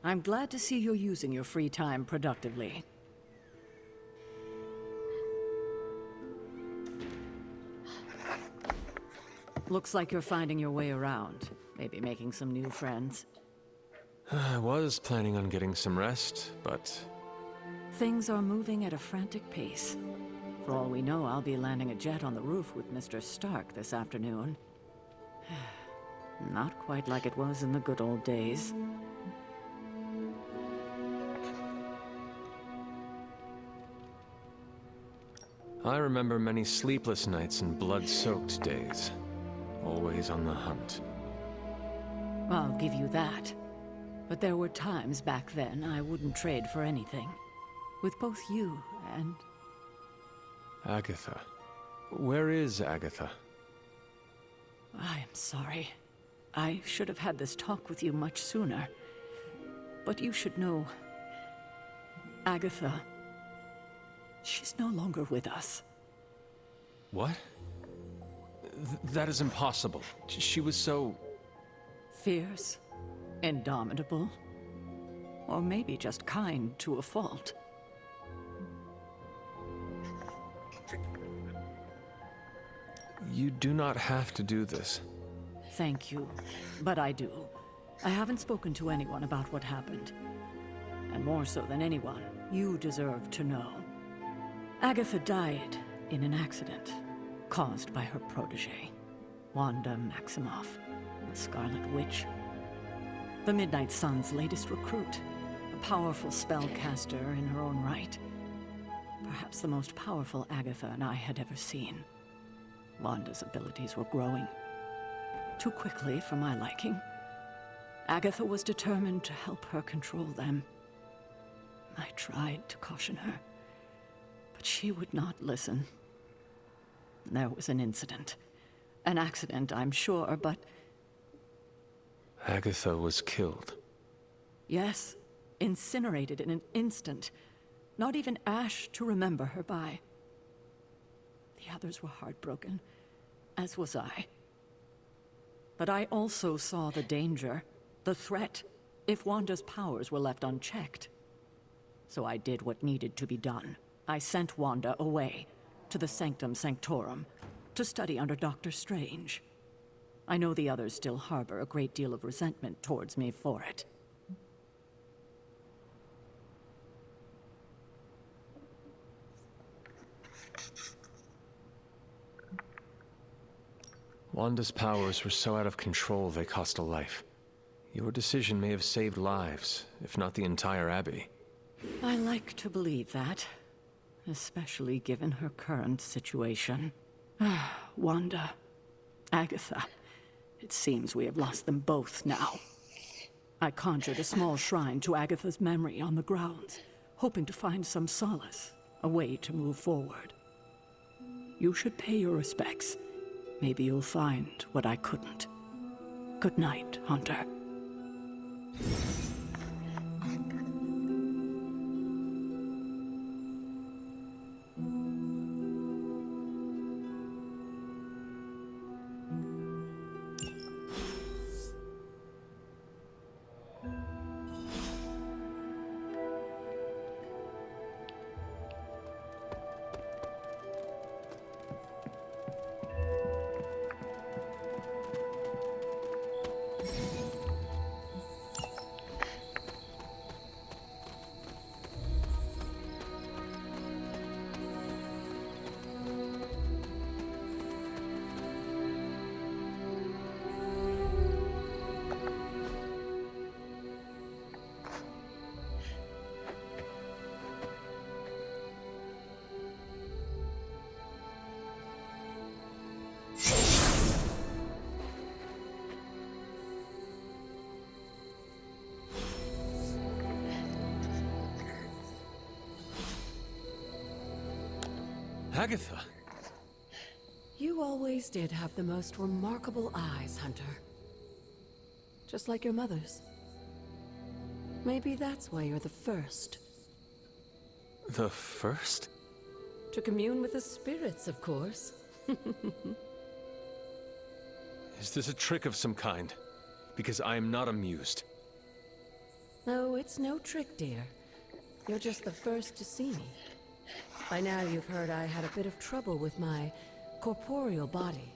I'm glad to see you're using your free time productively. Looks like you're finding your way around. Maybe making some new friends. I was planning on getting some rest, but... Things are moving at a frantic pace. For all we know, I'll be landing a jet on the roof with Mr. Stark this afternoon. Not quite like it was in the good old days. I remember many sleepless nights and blood-soaked days. Always on the hunt. I'll give you that. But there were times back then I wouldn't trade for anything. With both you and... Agatha. Where is Agatha? I am sorry. I should have had this talk with you much sooner. But you should know... Agatha... She's no longer with us. What? That is impossible. She was so... Fierce, indomitable, or maybe just kind to a fault. You do not have to do this. Thank you, but I do. I haven't spoken to anyone about what happened. And more so than anyone, you deserve to know. Agatha died in an accident caused by her protege, Wanda Maximoff, the Scarlet Witch. The Midnight Sun's latest recruit, a powerful spellcaster in her own right. Perhaps the most powerful Agatha and I had ever seen. Wanda's abilities were growing. Too quickly for my liking. Agatha was determined to help her control them. I tried to caution her, but she would not listen. There was an incident. An accident, I'm sure, but... Agatha was killed. Yes, incinerated in an instant. Not even ash to remember her by. The others were heartbroken, as was I. But I also saw the danger, the threat, if Wanda's powers were left unchecked. So I did what needed to be done. I sent Wanda away, to the Sanctum Sanctorum, to study under Doctor Strange. I know the others still harbor a great deal of resentment towards me for it. Wanda's powers were so out of control they cost a life. Your decision may have saved lives, if not the entire Abbey. I like to believe that, especially given her current situation. Wanda, Agatha, it seems we have lost them both now. I conjured a small shrine to Agatha's memory on the grounds, hoping to find some solace, a way to move forward. You should pay your respects. Maybe you'll find what I couldn't. Good night, Hunter. Agatha! You always did have the most remarkable eyes, Hunter. Just like your mother's. Maybe that's why you're the first. The first? To commune with the spirits, of course. Is this a trick of some kind? Because I am not amused. No, it's no trick, dear. You're just the first to see me. By now you've heard I had a bit of trouble with my corporeal body.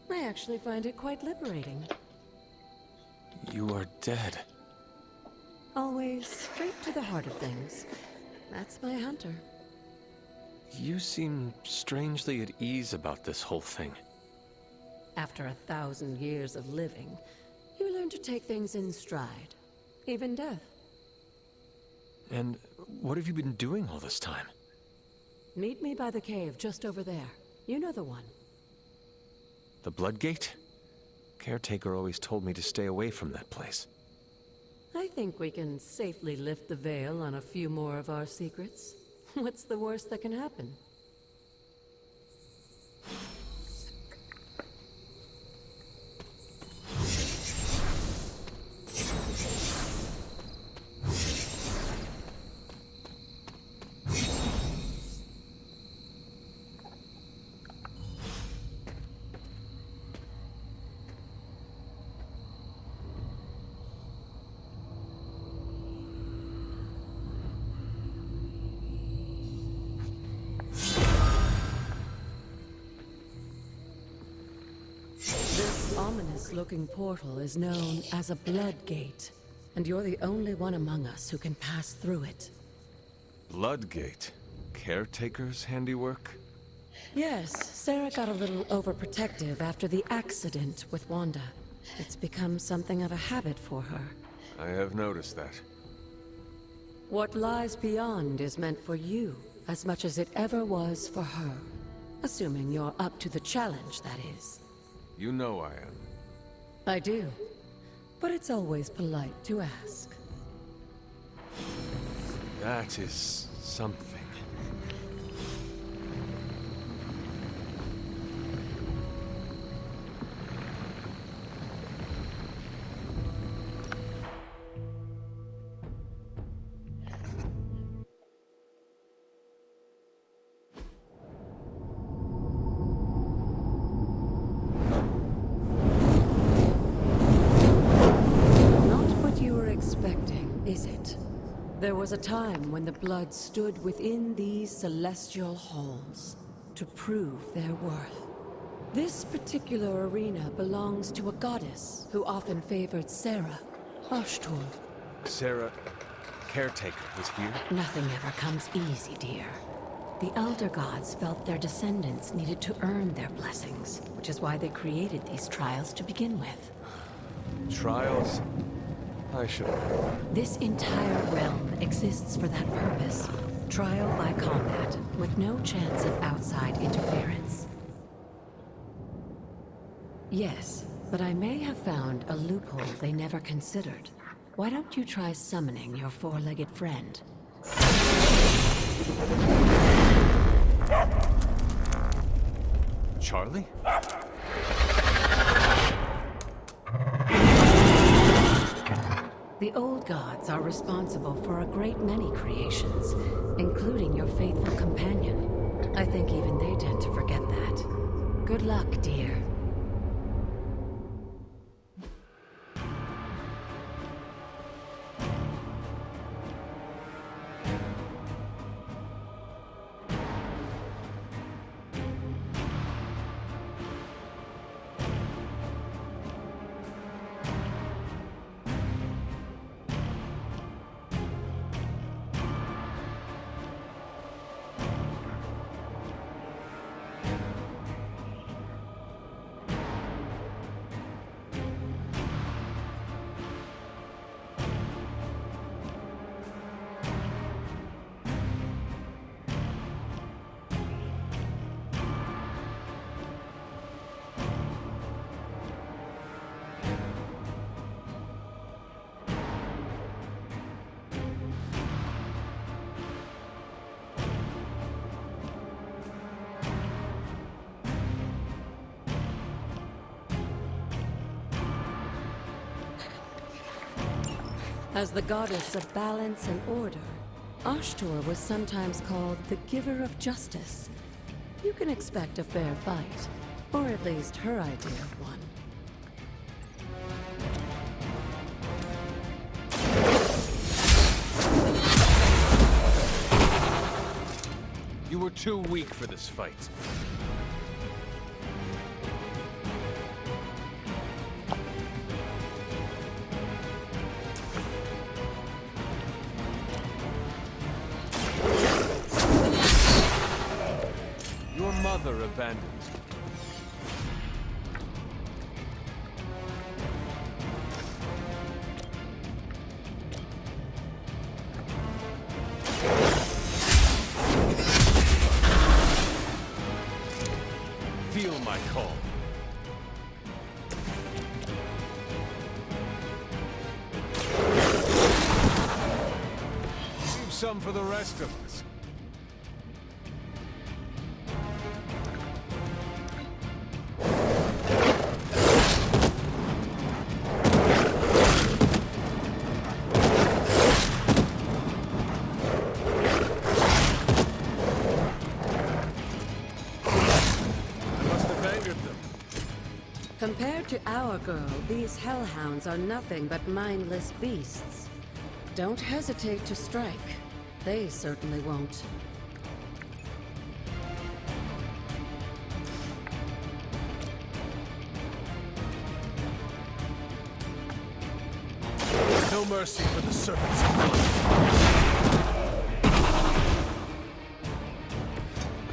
I actually find it quite liberating. You are dead. Always straight to the heart of things. That's my hunter. You seem strangely at ease about this whole thing. After 1,000 years of living, you learn to take things in stride. Even death. And what have you been doing all this time? Meet me by the cave just over there. You know the one. The Bloodgate? Caretaker always told me to stay away from that place. I think we can safely lift the veil on a few more of our secrets. What's the worst that can happen? This ominous-looking portal is known as a Bloodgate, and you're the only one among us who can pass through it. Bloodgate? Caretaker's handiwork? Yes, Sarah got a little overprotective after the accident with Wanda. It's become something of a habit for her. I have noticed that. What lies beyond is meant for you, as much as it ever was for her. Assuming you're up to the challenge, that is. You know I am. I do. But it's always polite to ask. That is something. Is it? There was a time when the blood stood within these celestial halls to prove their worth. This particular arena belongs to a goddess who often favored Sarah, Ashtur. Sarah, Caretaker, was here? Nothing ever comes easy, dear. The Elder Gods felt their descendants needed to earn their blessings, which is why they created these trials to begin with. Trials? I should have. This entire realm exists for that purpose. Trial by combat, with no chance of outside interference. Yes, but I may have found a loophole they never considered. Why don't you try summoning your four-legged friend? Charlie? The old gods are responsible for a great many creations, including your faithful companion. I think even they tend to forget that. Good luck, dear. As the goddess of balance and order, Ashtur was sometimes called the Giver of Justice. You can expect a fair fight, or at least her idea of one. You're too weak for this fight. Your mother abandoned you. Feel my call. Leave some for the rest of us. Compared to our girl, these hellhounds are nothing but mindless beasts. Don't hesitate to strike. They certainly won't. No mercy for the servants of Lilith.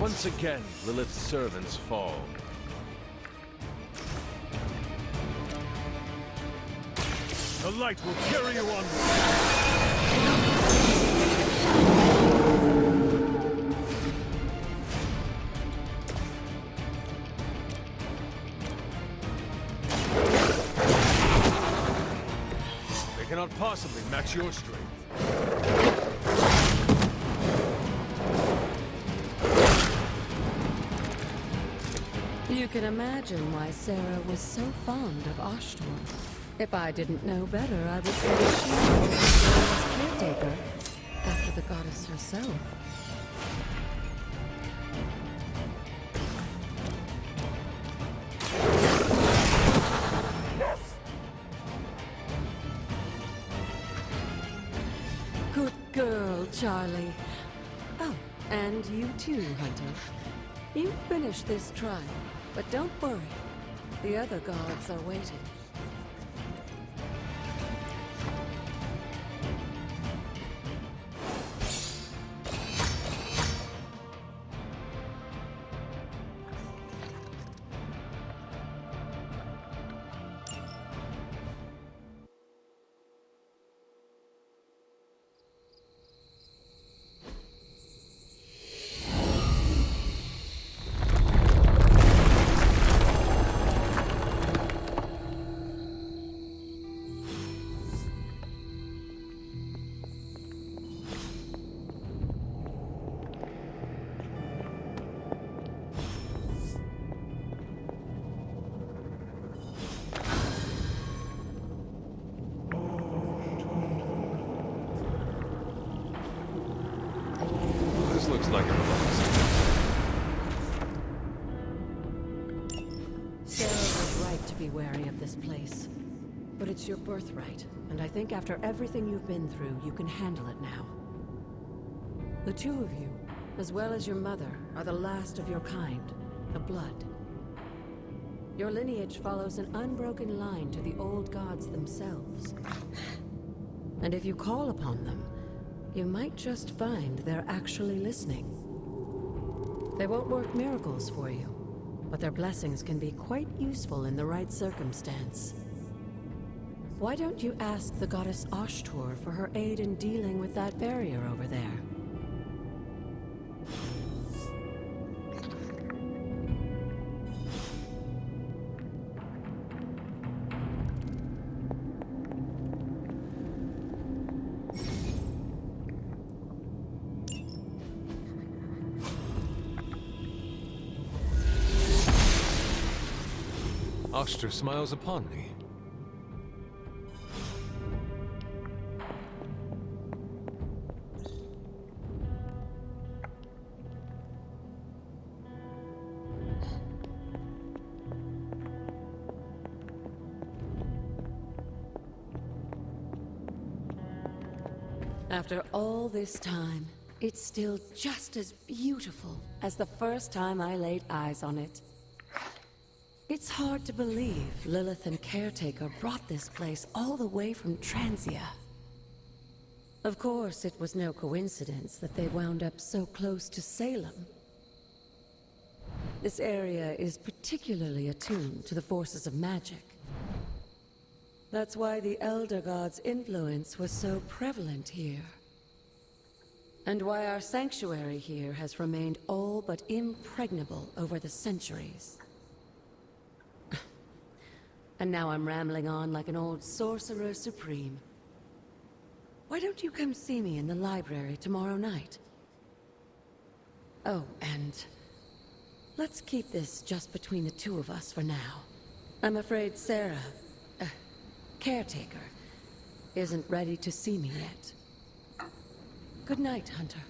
Once again, Lilith's servants fall. The light will carry you onward! They cannot possibly match your strength. You can imagine why Sarah was so fond of Ashtor. If I didn't know better, I would say that she was Sarah's caretaker after the goddess herself. Good girl, Charlie. Oh, and you too, Hunter. You finished this trial, but don't worry. The other gods are waiting. Looks like it belongs. Sarah was right to be wary of this place. But it's your birthright, and I think after everything you've been through, you can handle it now. The two of you, as well as your mother, are the last of your kind, the Blood. Your lineage follows an unbroken line to the old gods themselves. And if you call upon them, you might just find they're actually listening. They won't work miracles for you, but their blessings can be quite useful in the right circumstance. Why don't you ask the goddess Ashtor for her aid in dealing with that barrier over there? Ashtor smiles upon me. After all this time, it's still just as beautiful as the first time I laid eyes on it. It's hard to believe Lilith and Caretaker brought this place all the way from Transia. Of course, it was no coincidence that they wound up so close to Salem. This area is particularly attuned to the forces of magic. That's why the Elder God's influence was so prevalent here. And why our sanctuary here has remained all but impregnable over the centuries. And now I'm rambling on like an old sorcerer supreme. Why don't you come see me in the library tomorrow night? Oh, and let's keep this just between the two of us for now. I'm afraid Sarah, Caretaker, isn't ready to see me yet. Good night, Hunter.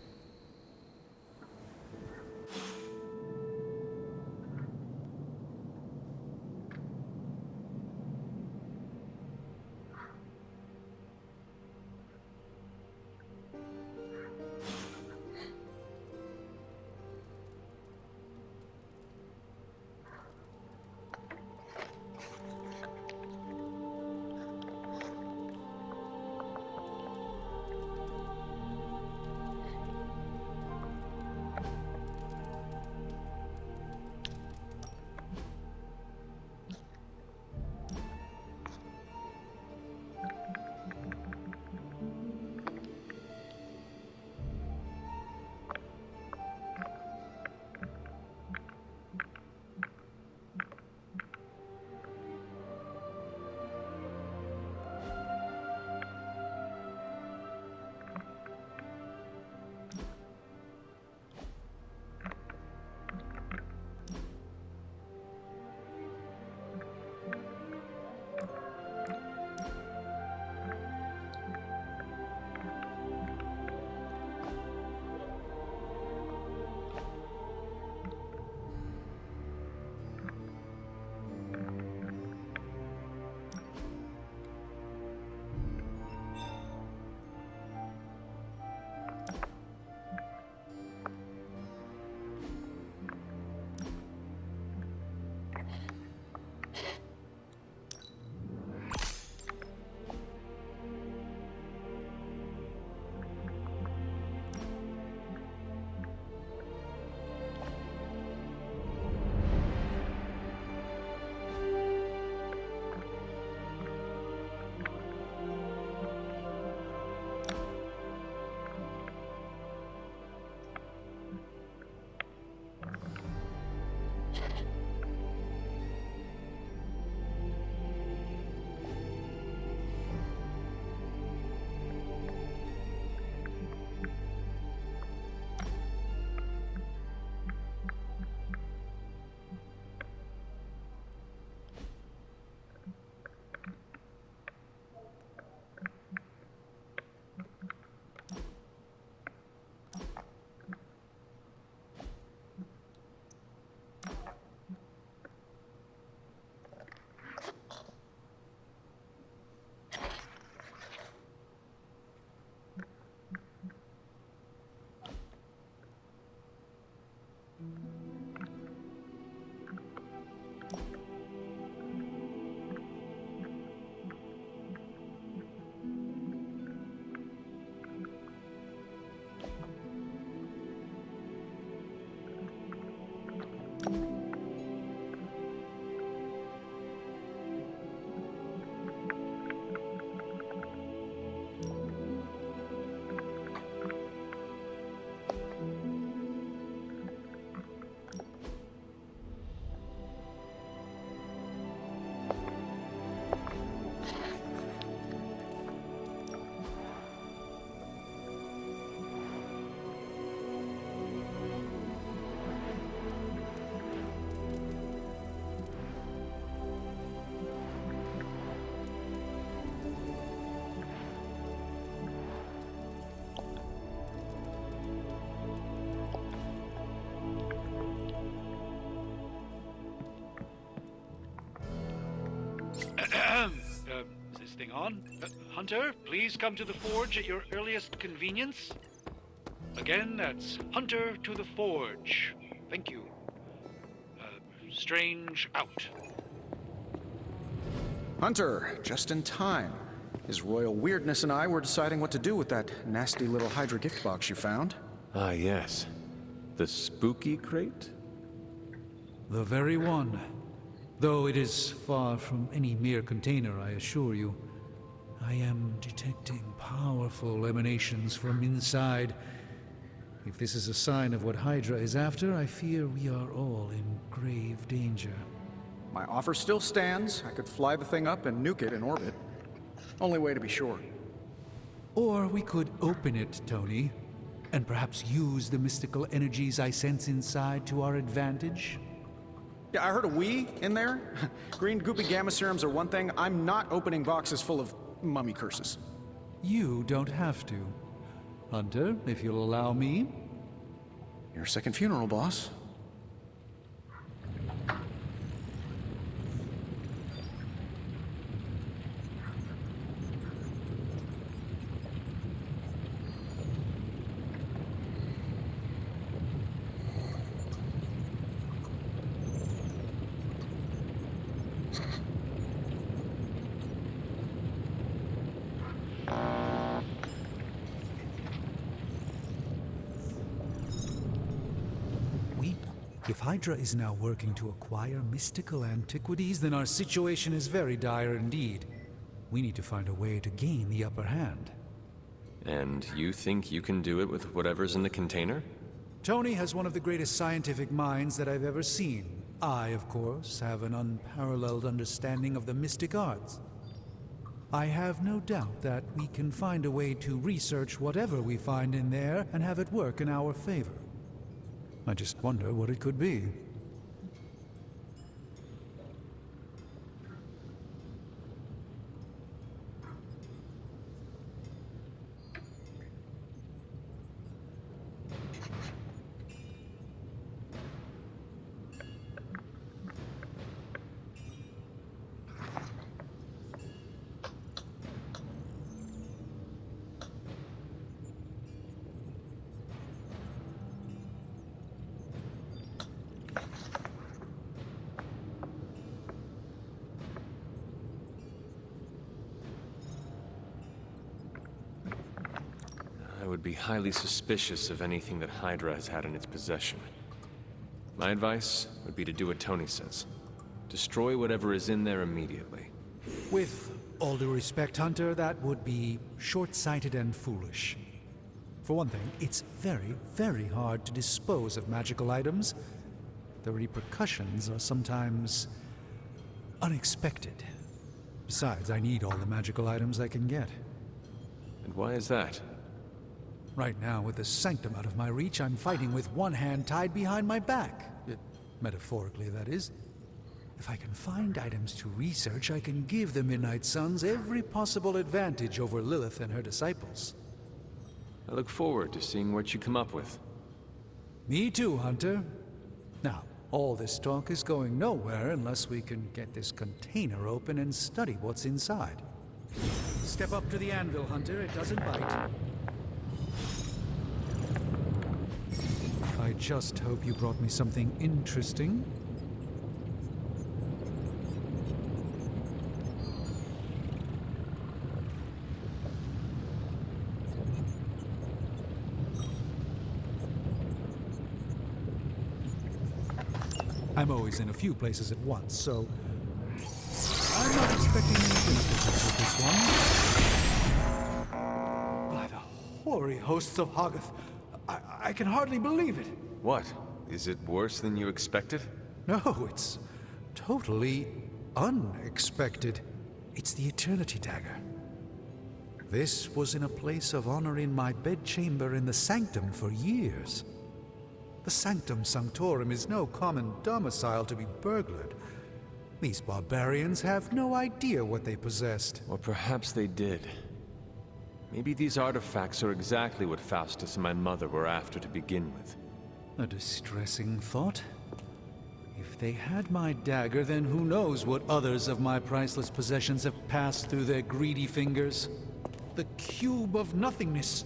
Is this thing on? Hunter, please come to the forge at your earliest convenience. Again, that's Hunter to the Forge. Thank you. Strange out. Hunter, just in time. His royal weirdness and I were deciding what to do with that nasty little Hydra gift box you found. Ah, yes. The spooky crate? The very one. Though it is far from any mere container, I assure you. I am detecting powerful emanations from inside. If this is a sign of what Hydra is after, I fear we are all in grave danger. My offer still stands. I could fly the thing up and nuke it in orbit. Only way to be sure. Or we could open it, Tony, and perhaps use the mystical energies I sense inside to our advantage. Yeah, I heard a "we" in there. Green goopy gamma serums are one thing. I'm not opening boxes full of mummy curses. You don't have to. Hunter, if you'll allow me. Your second funeral, boss. If Hydra is now working to acquire mystical antiquities, then our situation is very dire indeed. We need to find a way to gain the upper hand. And you think you can do it with whatever's in the container? Tony has one of the greatest scientific minds that I've ever seen. I, of course, have an unparalleled understanding of the mystic arts. I have no doubt that we can find a way to research whatever we find in there and have it work in our favor. I just wonder what it could be. I would be highly suspicious of anything that Hydra has had in its possession. My advice would be to do what Tony says. Destroy whatever is in there immediately. With all due respect, Hunter, that would be short-sighted and foolish. For one thing, it's very, very hard to dispose of magical items. The repercussions are sometimes unexpected. Besides, I need all the magical items I can get. And why is that? Right now, with the Sanctum out of my reach, I'm fighting with one hand tied behind my back. Metaphorically, that is. If I can find items to research, I can give the Midnight Suns every possible advantage over Lilith and her disciples. I look forward to seeing what you come up with. Me too, Hunter. Now, all this talk is going nowhere unless we can get this container open and study what's inside. Step up to the anvil, Hunter. It doesn't bite. I just hope you brought me something interesting. I'm always in a few places at once, so I'm not expecting any difficulties with this one. By the hoary hosts of Hoggoth, I can hardly believe it. What? Is it worse than you expected? No, it's totally unexpected. It's the Eternity Dagger. This was in a place of honor in my bedchamber in the Sanctum for years. The Sanctum Sanctorum is no common domicile to be burglared. These barbarians have no idea what they possessed. Or perhaps they did. Maybe these artifacts are exactly what Faustus and my mother were after to begin with. A distressing thought. If they had my dagger, then who knows what others of my priceless possessions have passed through their greedy fingers. The Cube of Nothingness.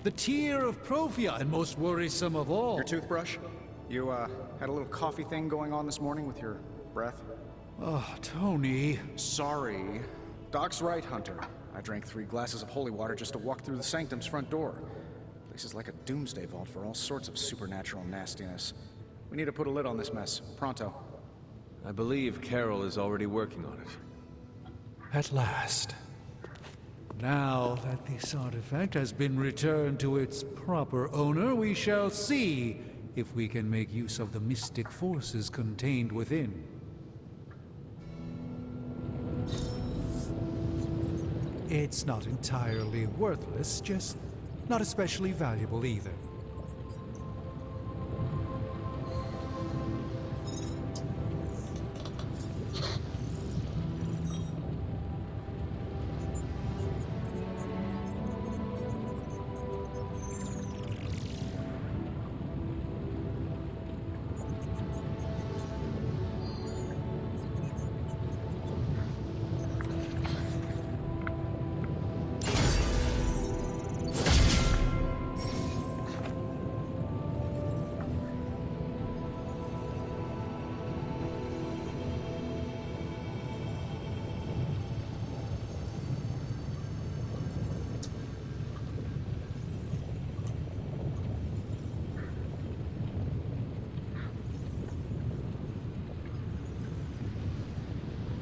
The tear of Profia, and most worrisome of all. Your toothbrush? You, had a little coffee thing going on this morning with your breath? Oh, Tony. Sorry. Doc's right, Hunter. I drank 3 glasses of holy water just to walk through the sanctum's front door. Place is like a doomsday vault for all sorts of supernatural nastiness. We need to put a lid on this mess. Pronto. I believe Carol is already working on it. At last. Now that this artifact has been returned to its proper owner, we shall see if we can make use of the mystic forces contained within. It's not entirely worthless, just not especially valuable either.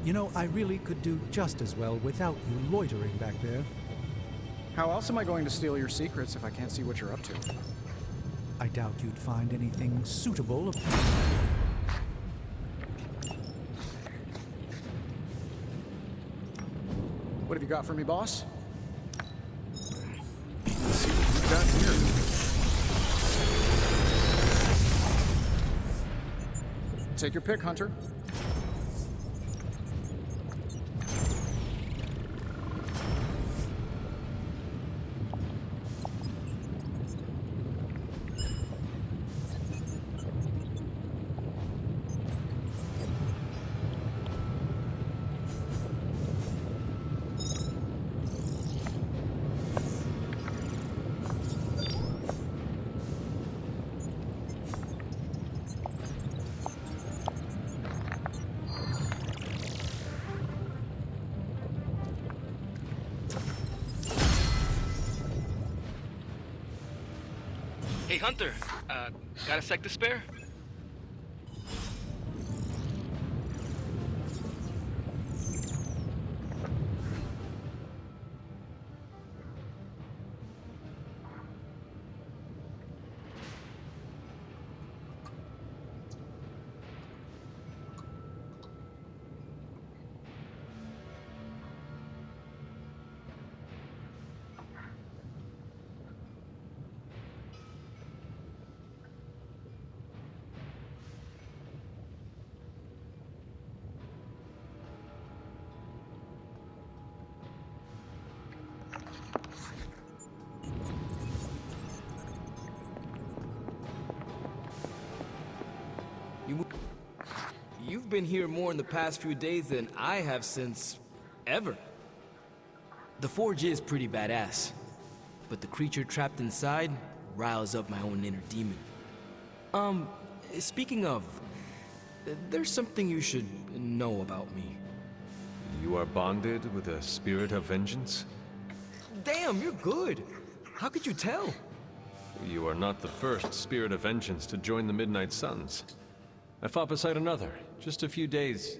You know, I really could do just as well without you loitering back there. How else am I going to steal your secrets if I can't see what you're up to? I doubt you'd find anything suitable. What have you got for me, boss? Let's see what you got here. Take your pick, Hunter. Hey, Hunter, got a sec to spare? You've been here more in the past few days than I have since... ever. The forge is pretty badass, but the creature trapped inside riles up my own inner demon. Speaking of, there's something you should know about me. You are bonded with a spirit of vengeance? Damn, you're good. How could you tell? You are not the first spirit of vengeance to join the Midnight Suns. I fought beside another, just a few days...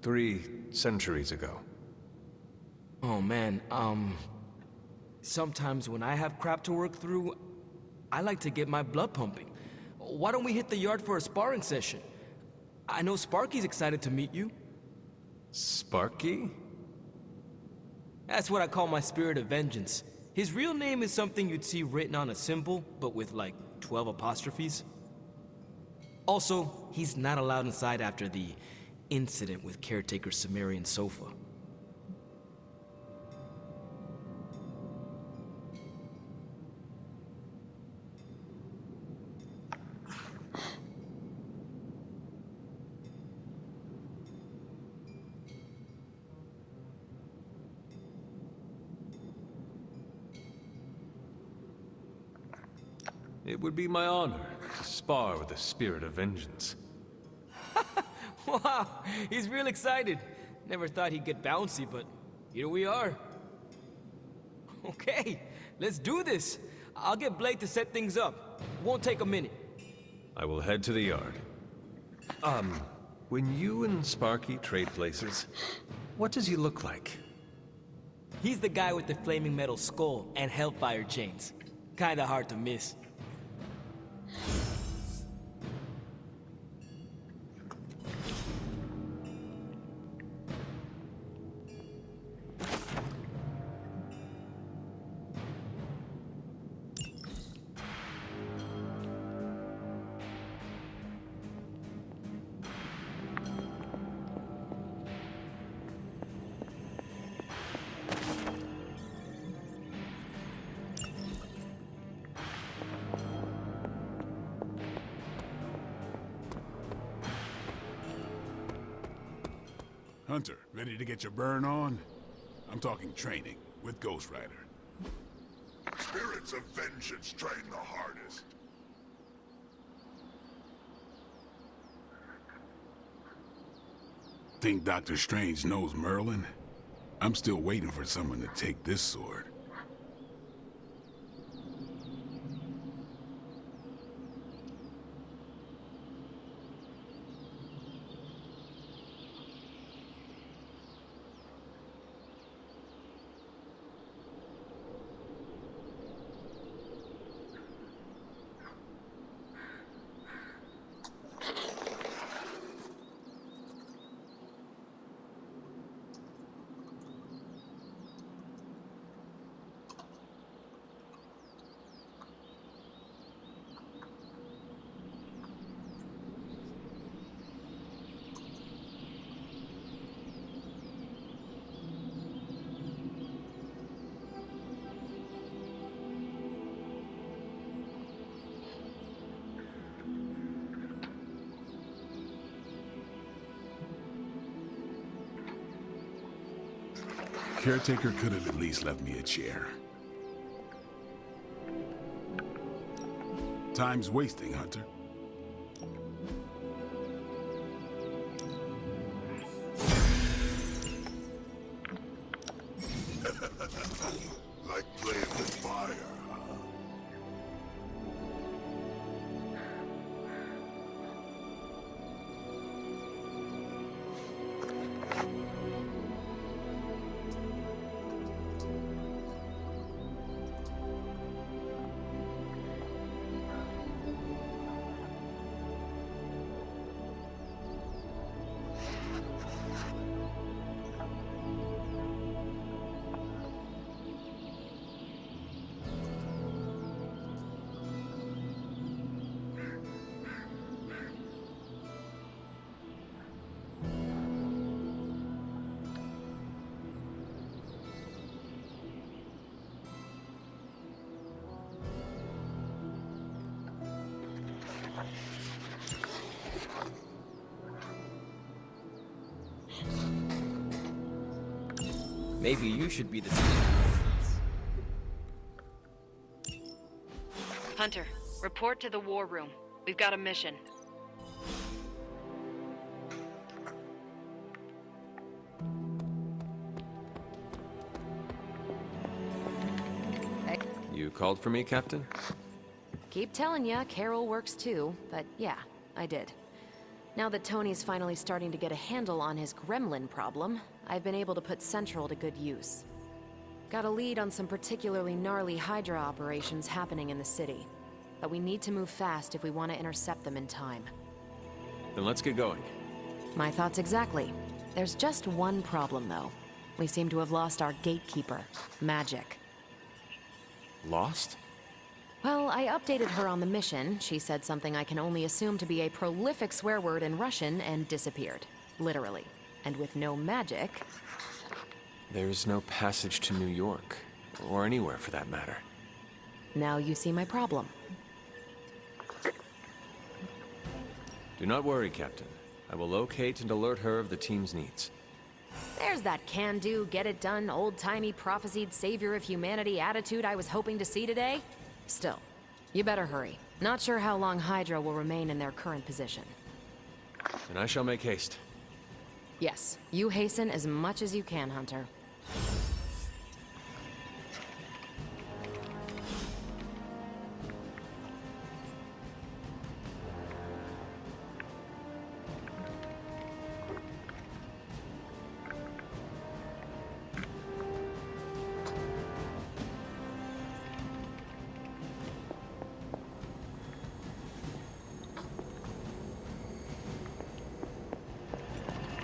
3 centuries ago. Oh man, sometimes when I have crap to work through, I like to get my blood pumping. Why don't we hit the yard for a sparring session? I know Sparky's excited to meet you. Sparky? That's what I call my spirit of vengeance. His real name is something you'd see written on a symbol, but with like 12 apostrophes. Also, he's not allowed inside after the incident with caretaker Sumerian Sofa. It would be my honor to spar with the spirit of vengeance. Wow, he's real excited. Never thought he'd get bouncy, but here we are. Okay, let's do this. I'll get Blake to set things up. Won't take a minute. I will head to the yard. When you and Sparky trade places, what does he look like? He's the guy with the flaming metal skull and hellfire chains. Kinda hard to miss. Hunter, ready to get your burn on? I'm talking training with Ghost Rider. Spirits of vengeance train the hardest. Think Doctor Strange knows Merlin? I'm still waiting for someone to take this sword. Caretaker could have at least left me a chair. Time's wasting, Hunter. Like playing with fire, huh? Maybe you should be the... Hunter, report to the war room. We've got a mission. You called for me, Captain? Keep telling ya, Carol works too, but yeah, I did. Now that Tony's finally starting to get a handle on his gremlin problem, I've been able to put Central to good use. Got a lead on some particularly gnarly Hydra operations happening in the city. But we need to move fast if we want to intercept them in time. Then let's get going. My thoughts exactly. There's just one problem, though. We seem to have lost our gatekeeper, Magic. Lost? Well, I updated her on the mission. She said something I can only assume to be a prolific swear word in Russian and disappeared. Literally. And with no magic... There's no passage to New York. Or anywhere, for that matter. Now you see my problem. Do not worry, Captain. I will locate and alert her of the team's needs. There's that can-do, get-it-done, old-timey prophesied savior of humanity attitude I was hoping to see today. Still, You better hurry. Not sure how long Hydra will remain in their current position. Then I shall make haste. Yes, you hasten as much as you can, Hunter.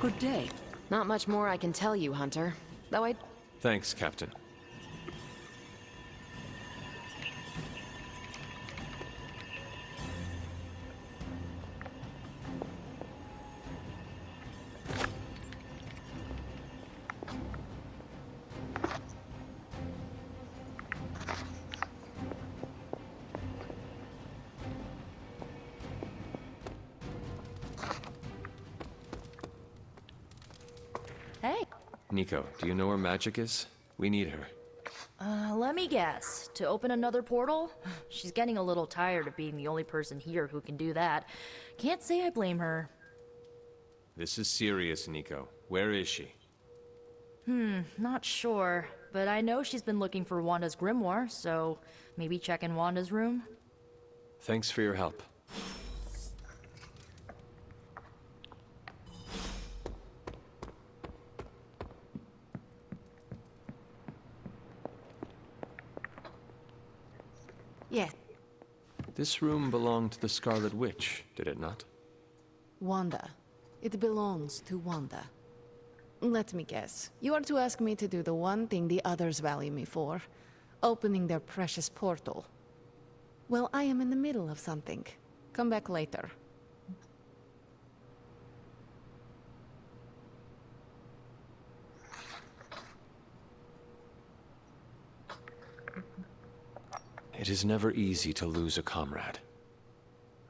Good day. Not much more I can tell you, Hunter. Though I... Thanks, Captain. Hey. Nico, do you know where Magic is? We need her. Let me guess. To open another portal? She's getting a little tired of being the only person here who can do that. Can't say I blame her. This is serious, Nico. Where is she? Not sure. But I know she's been looking for Wanda's grimoire, so maybe check in Wanda's room? Thanks for your help. Yes, This room belonged to the Scarlet Witch, did it not? Wanda. It belongs to Wanda. Let me guess. You are to ask me to do the one thing the others value me for. Opening their precious portal. Well, I am in the middle of something. Come back later. It is never easy to lose a comrade.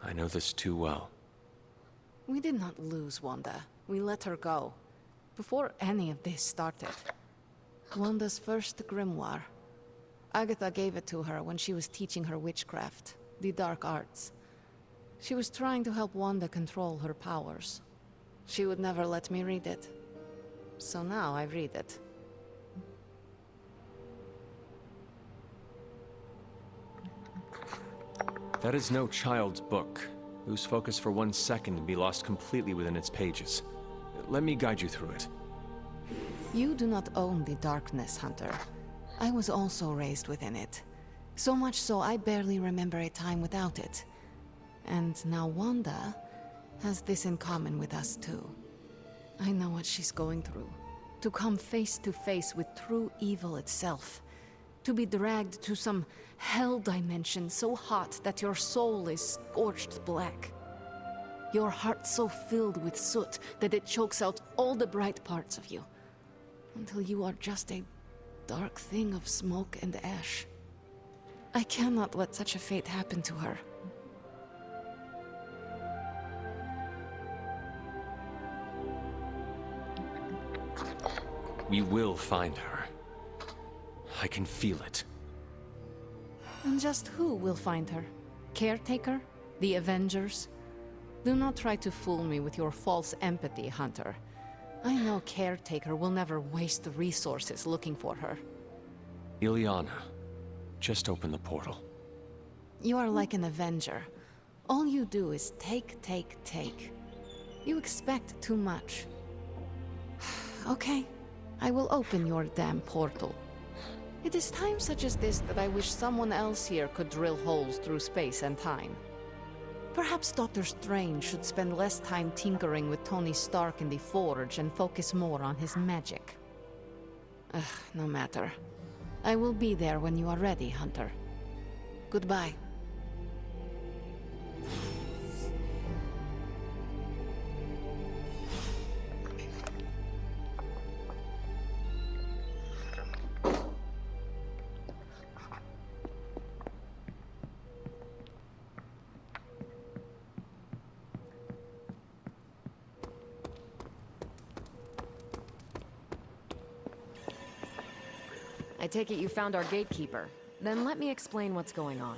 I know this too well. We did not lose Wanda. We let her go. Before any of this started. Wanda's first grimoire. Agatha gave it to her when she was teaching her witchcraft, the dark arts. She was trying to help Wanda control her powers. She would never let me read it. So now I read it. That is no child's book. Lose focus for 1 second and be lost completely within its pages. Let me guide you through it. You do not own the darkness, Hunter. I was also raised within it. So much so I barely remember a time without it. And now Wanda has this in common with us too. I know what she's going through. To come face to face with true evil itself. To be dragged to some hell dimension so hot that your soul is scorched black. Your heart so filled with soot that it chokes out all the bright parts of you. Until you are just a dark thing of smoke and ash. I cannot let such a fate happen to her. We will find her. I can feel it. And just who will find her? Caretaker? The Avengers? Do not try to fool me with your false empathy, Hunter. I know Caretaker will never waste resources looking for her. Ilyana, just open the portal. You are like an Avenger. All you do is take, take, take. You expect too much. Okay, I will open your damn portal. It is times such as this that I wish someone else here could drill holes through space and time. Perhaps Doctor Strange should spend less time tinkering with Tony Stark in the Forge and focus more on his magic. No matter. I will be there when you are ready, Hunter. Goodbye. I take it you found our gatekeeper. Then let me explain what's going on.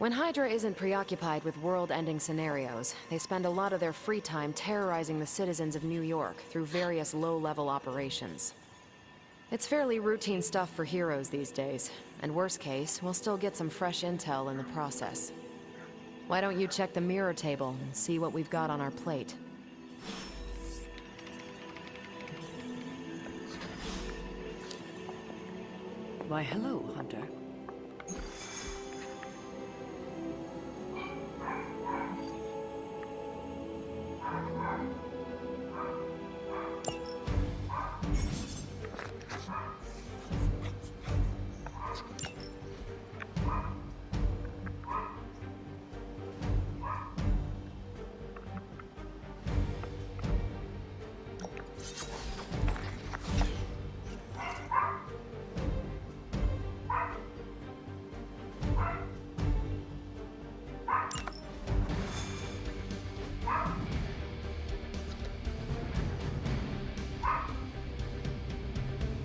When Hydra isn't preoccupied with world-ending scenarios, they spend a lot of their free time terrorizing the citizens of New York through various low-level operations. It's fairly routine stuff for heroes these days, and worst case, we'll still get some fresh intel in the process. Why don't you check the mirror table and see what we've got on our plate? Why, hello, Hunter.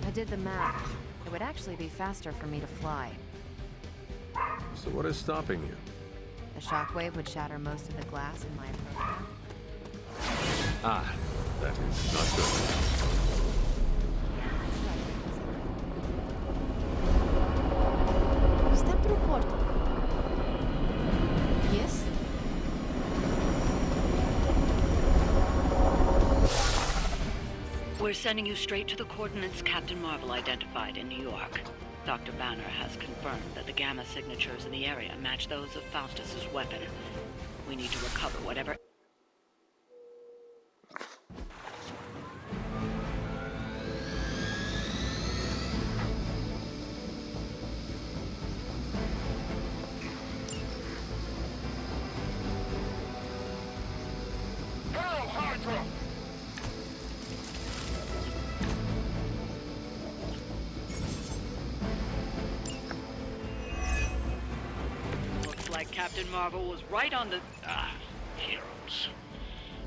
I did the math. It would actually be faster for me to fly. So what is stopping you? The shockwave would shatter most of the glass in my approach. Ah, that is not good. Step through portal. Yes? We're sending you straight to the coordinates Captain Marvel identified in New York. Dr. Banner has confirmed that the gamma signatures in the area match those of Faustus's weapon. We need to recover whatever... Captain Marvel was right on the... Heroes.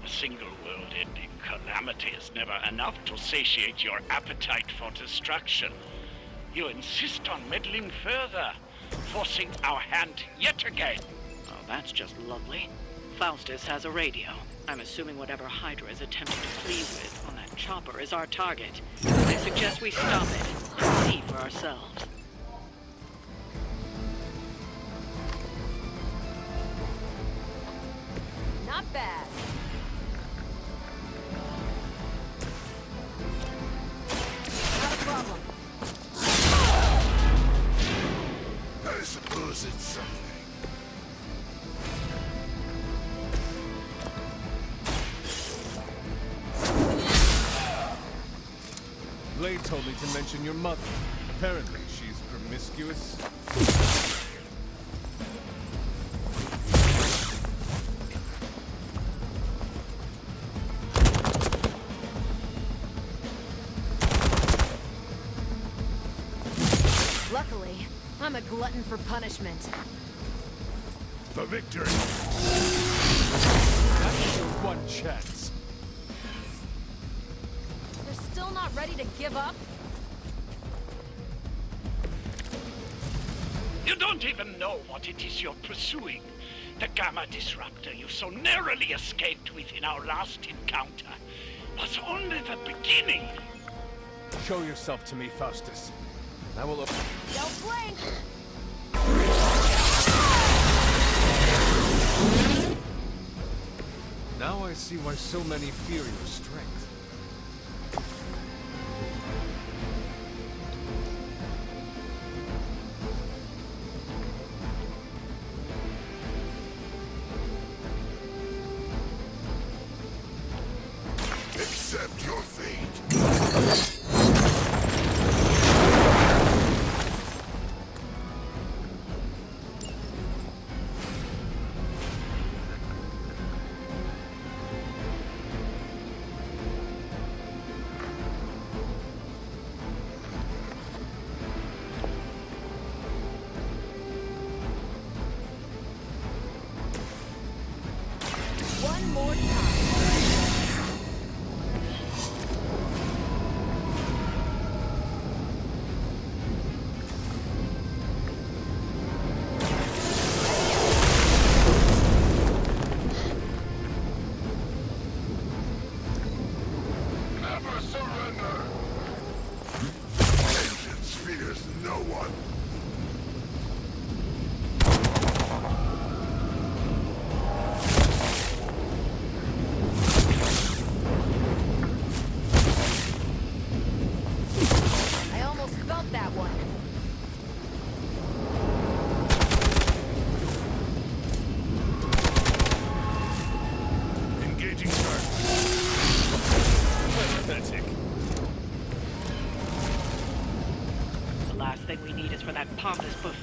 A single world-ending calamity is never enough to satiate your appetite for destruction. You insist on meddling further, forcing our hand yet again. Oh, that's just lovely. Faustus has a radio. I'm assuming whatever Hydra is attempting to flee with on that chopper is our target. I suggest we stop it and see for ourselves. Not bad. Not a problem. I suppose it's something. Blade told me to mention your mother. Apparently, she's promiscuous. Luckily, I'm a glutton for punishment. For victory! That's your one chance. They're still not ready to give up? You don't even know what it is you're pursuing. The Gamma Disruptor you so narrowly escaped with in our last encounter was only the beginning. Show yourself to me, Faustus. I will open... Don't blink! Now I see why so many fear your strength. Accept your fate.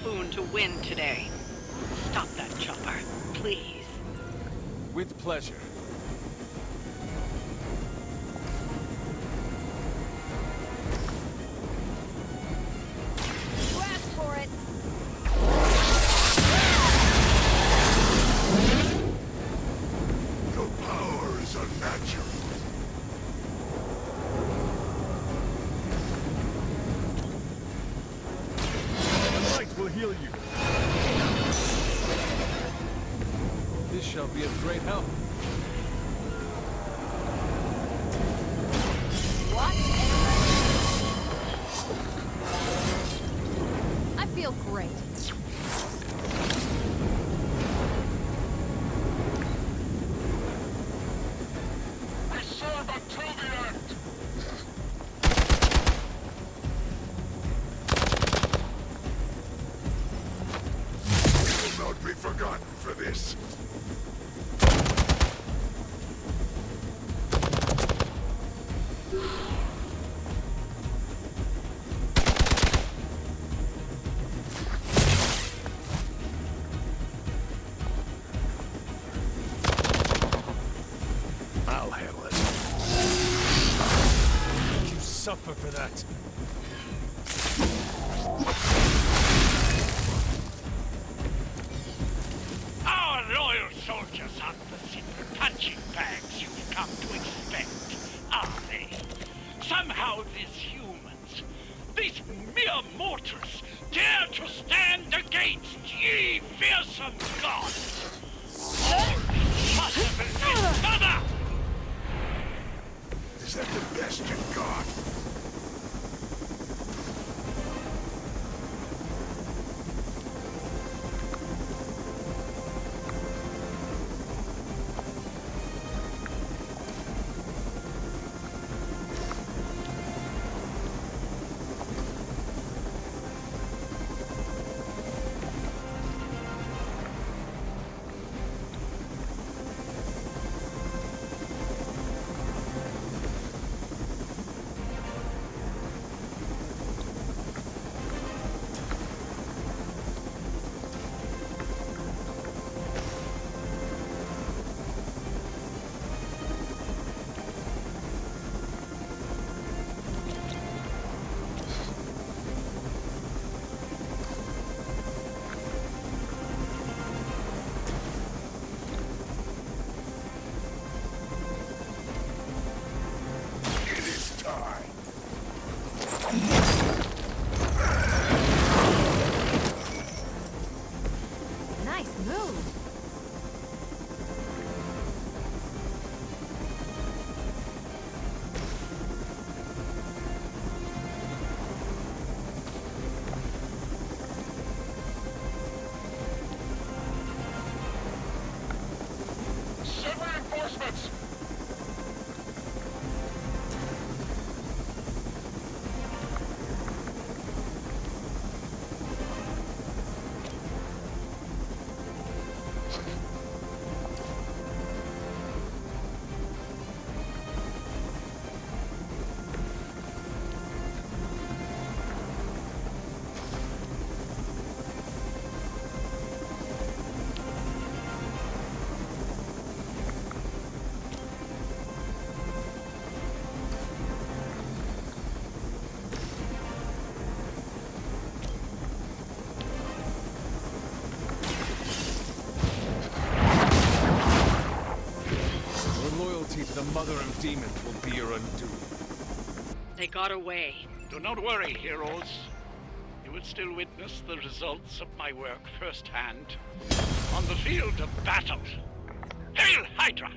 buffoon to win today. Stop that chopper, please. With pleasure. You asked for it. Your power is unnatural. The light will heal you. This shall be of great help. What? I feel great. We serve until the end. We will not be forgotten for this. I'll handle it. You suffer for that. Our loyal soldiers aren't the simple punching bags you've come to expect, are they? Somehow these humans, these mere mortals, dare to stand against ye fearsome gods! All possible each other! Is that the best you've got? Nice move. Send reinforcements! The mother of demons will be your undoing. They got away. Do not worry, heroes. You will still witness the results of my work firsthand on the field of battle. Hail Hydra!